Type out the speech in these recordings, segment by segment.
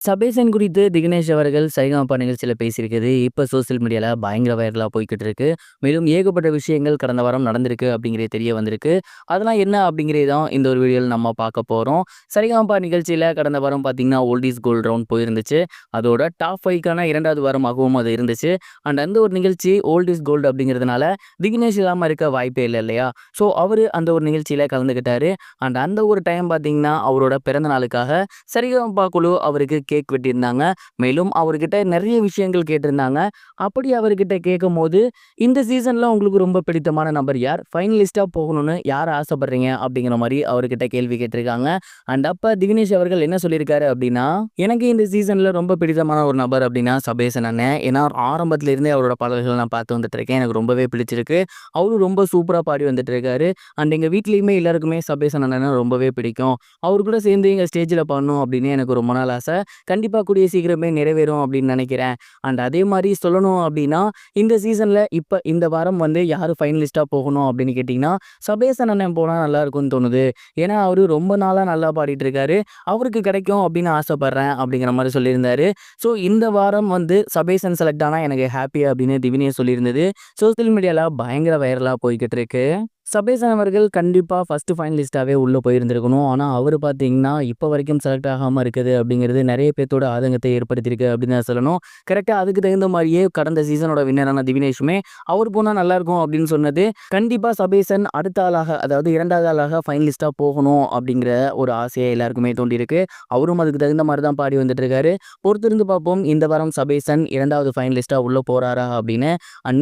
சபேசன் குறித்து திக்னேஷ் அவர்கள் சரிகமபா நிகழ்ச்சியில பேசியிருக்குது. இப்ப சோசியல் மீடியால பயங்கர வைரலா போய்க்கிட்டு இருக்கு. மேலும் ஏகப்பட்ட விஷயங்கள் கடந்த வாரம் நடந்திருக்கு அப்படிங்கிறது தெரிய வந்திருக்கு. அதெல்லாம் என்ன அப்படிங்கிறது தான் இந்த ஒரு வீடியோல நம்ம பார்க்க போறோம். சரிகமபா நிகழ்ச்சியில கடந்த வாரம் பார்த்தீங்கன்னா, ஓல்ட் இஸ் கோல்ட் ரவுண்ட் போயிருந்துச்சு. அதோட டாப் 5க்கான 2வது வாரமாகவும் அது இருந்துச்சு. அண்ட் அந்த ஒரு நிகழ்ச்சி ஓல்ட் இஸ் கோல்ட் அப்படிங்கிறதுனால திக்னேஷ் இல்லாம இருக்க வாய்ப்பே இல்ல இல்லையா? ஸோ அவரு அந்த ஒரு நிகழ்ச்சியில கலந்துக்கிட்டாரு. அண்ட் அந்த ஒரு டைம் பார்த்தீங்கன்னா, அவரோட பிறந்த நாளுக்காக சரிகமபா குழு அவருக்கு கேக் வெட்டியிருந்தாங்க. மேலும் அவர்கிட்ட நிறைய விஷயங்கள் கேட்டிருந்தாங்க. அப்படி அவர்கிட்ட கேட்கும்போது, "இந்த சீசன்ல உங்களுக்கு ரொம்ப பிடித்தமான நபர் யார்? ஃபைனலிஸ்ட்டா போகணும்னு யார் ஆசைப்படுறீங்க?" அப்படிங்கிற மாரி அவர்கிட்ட கேள்வி கேட்டிருக்காங்க. அண்ட் அப்ப திக்னேஷ் அவர்கள் என்ன சொல்லியிருக்காரு அப்படின்னா, "எனக்கு இந்த சீசன்ல ரொம்ப பிடித்தமான ஒரு நபர் அப்படின்னா சபேசன் அண்ணன். ஏன்னா ஆரம்பத்துல இருந்தே அவரோட பாடல்கள் நான் பார்த்து வந்துட்டு இருக்கேன். எனக்கு ரொம்பவே பிடிச்சிருக்கு. அவரும் ரொம்ப சூப்பரா பாடி வந்துட்டு இருக்காரு. அண்ட் எங்க வீட்லயுமே எல்லாருக்குமே சபேசன் அண்ணன ரொம்பவே பிடிக்கும். அவரு கூட சேர்ந்து எங்க ஸ்டேஜ்ல பாடணும் அப்படின்னு எனக்கு ரொம்ப நாள் ஆசை. கண்டிப்பா கூடிய சீக்கிரமே நிறைவேறும் அப்படின்னு நினைக்கிறேன். அண்ட் அதே மாரி சொல்லணும் அப்படின்னா, இந்த சீசன்ல இப்ப இந்த வாரம் வந்து யாரு ஃபைனலிஸ்ட்டா போகணும் அப்படின்னு கேட்டீங்கன்னா, சபேசன் அண்ணன் போனா நல்லா இருக்கும்னு தோணுது. ஏன்னா அவரு ரொம்ப நாளா நல்லா பாடிட்டு இருக்காரு. அவருக்கு கிடைக்கும் அப்படின்னு ஆசைப்படுறேன் அப்படிங்கிற மாரி சொல்லியிருந்தாரு. ஸோ இந்த வாரம் வந்து சபேசன் செலக்ட் ஆனா எனக்கு ஹேப்பி அப்படின்னு திவினே சொல்லியிருந்தது. சோசியல் மீடியால பயங்கர வைரலா போய்க்கிட்டு இருக்கு. சபேசன் அவர்கள் கண்டிப்பா ஃபர்ஸ்ட் ஃபைனலிஸ்ட்டாவே உள்ள போயிருந்திருக்கணும். ஆனா, அவரு பார்த்தீங்கன்னா, இப்ப வரைக்கும் செலக்ட் ஆகாம இருக்குது அப்படிங்கிறது நெறைய பேத்தோட ஆதங்கத்தை ஏற்படுத்தியிருக்கு அப்படின்னு தான் சொல்லணும். கரெக்ட்டா அதுக்கு தகுந்த மாரியே கடந்த சீசனோட வின்னரான திவினேஷுமே, அவர் போனா நல்லாயிருக்கும் அப்படின்னு சொன்னது, கண்டிப்பா சபேசன் அடுத்த ஆளாக அதாவது 2வது ஆளாக ஃபைனலிஸ்ட்டா போகணும் அப்படிங்கிற ஒரு ஆசைய எல்லாருக்குமே தூண்டியிருக்கு. அவரும் அதுக்கு தகுந்த மாரி தான் பாடி வந்துட்டு இருக்காரு. பொறுத்திருந்து பார்ப்போம் இந்த வாரம் சபேசன் 2வது ஃபைனலிஸ்ட்டா உள்ள போறாரா அப்படின்னு.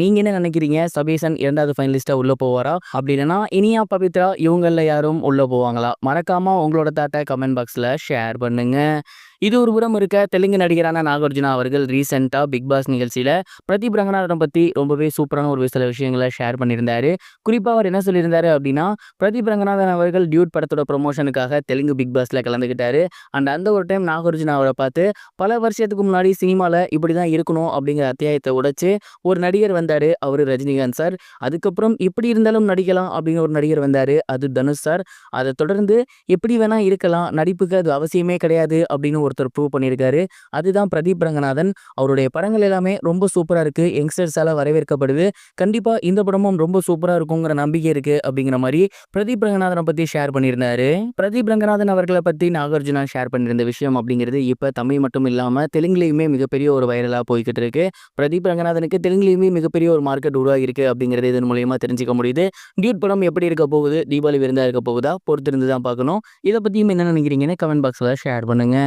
நீங்க என்ன நினைக்கிறீங்க? சபேசன் 2வது ஃபைனலிஸ்ட்டா உள்ள போவாரா? அப்படி இல்லன்னா இனியா, பவித்ரா இவங்கள்ல யாரும் உள்ள போவாங்களா? மறக்காம உங்களோட தாட்ட கமெண்ட் பாக்ஸ்ல ஷேர் பண்ணுங்க. இது ஒரு புறம் இருக்க, தெலுங்கு நடிகரான நாகார்ஜுனா அவர்கள் ரீசென்ட்டா பிக் பாஸ் நிகழ்ச்சியில பிரதீப் ரங்கநாதன பத்தி ரொம்பவே சூப்பரான ஒரு சில விஷயங்கள ஷேர் பண்ணியிருந்தாரு. குறிப்பா அவர் என்ன சொல்லியிருந்தாரு அப்படின்னா, பிரதீப் ரங்கநாதன் அவர்கள் டியூட் படத்தோட ப்ரமோஷனுக்காக தெலுங்கு பிக் பாஸ்ல கலந்துக்கிட்டாரு. அண்ட் அந்த ஒரு டைம் நாகார்ஜுனா அவர பார்த்து, பல வருஷத்துக்கு முன்னாடி சினிமால இப்படிதான் இருக்கணும் அப்படிங்கிற அத்தியாயத்த உடைச்சு ஒரு நடிகர் வந்தாரு. அவரு ரஜினிகாந்த் சார். அதுக்கப்புறம் எப்படி இருந்தாலும் நடிக்கலாம் அப்படின்னு ஒரு நடிகர் வந்தாரு. அது தனுஷ் சார். அத தொடர்ந்து எப்படி வேணா இருக்கலாம். நடிப்புக்கு அது அவசியமே கிடையாது அப்படின்னு ஒருத்தர் ப்ரூவ் பண்ணியிருக்காரு. அதுதான் பிரதீப் ரங்கநாதன். அவருடைய படங்கள் எல்லாமே ரொம்ப சூப்பரா இருக்கு. யங்ஸ்டர்ஸால வரவேற்கப்படுது. கண்டிப்பா இந்த படமும் ரொம்ப சூப்பரா இருக்குங்கிற நம்பிக்கை இருக்கு அப்படிங்கிற மாரி பிரதீப் ரங்கநாதன பத்தி ஷேர் பண்ணியிருந்தாரு. பிரதீப் ரங்கநாதன் அவர்கள பத்தி நாகார்ஜுனா ஷேர் பண்ணியிருந்த விஷயம் அப்படிங்கிறது இப்ப தமிழ் மட்டும் இல்லாம தெலுங்குலயுமே மிகப்பெரிய ஒரு வைரலா போய்க்கிட்டு இருக்கு. பிரதீப் ரங்கநாதனுக்கு தெலுங்குலயுமே மிகப்பெரிய ஒரு மார்க்கெட் உருவாகியிருக்கு அப்படிங்கிறது இதன் மூலியமா தெரிஞ்சுக்க முடியுது. டியூட் படம் எப்படி இருக்க போகுது? தீபாவளி விருந்தா இருக்க போகுதா? பொறுத்திருந்து தான் பார்க்கணும். இத பத்தியும் என்ன நினைக்கிறீங்கன்னு கமெண்ட் பாக்ஸ்ல ஷேர் பண்ணுங்க.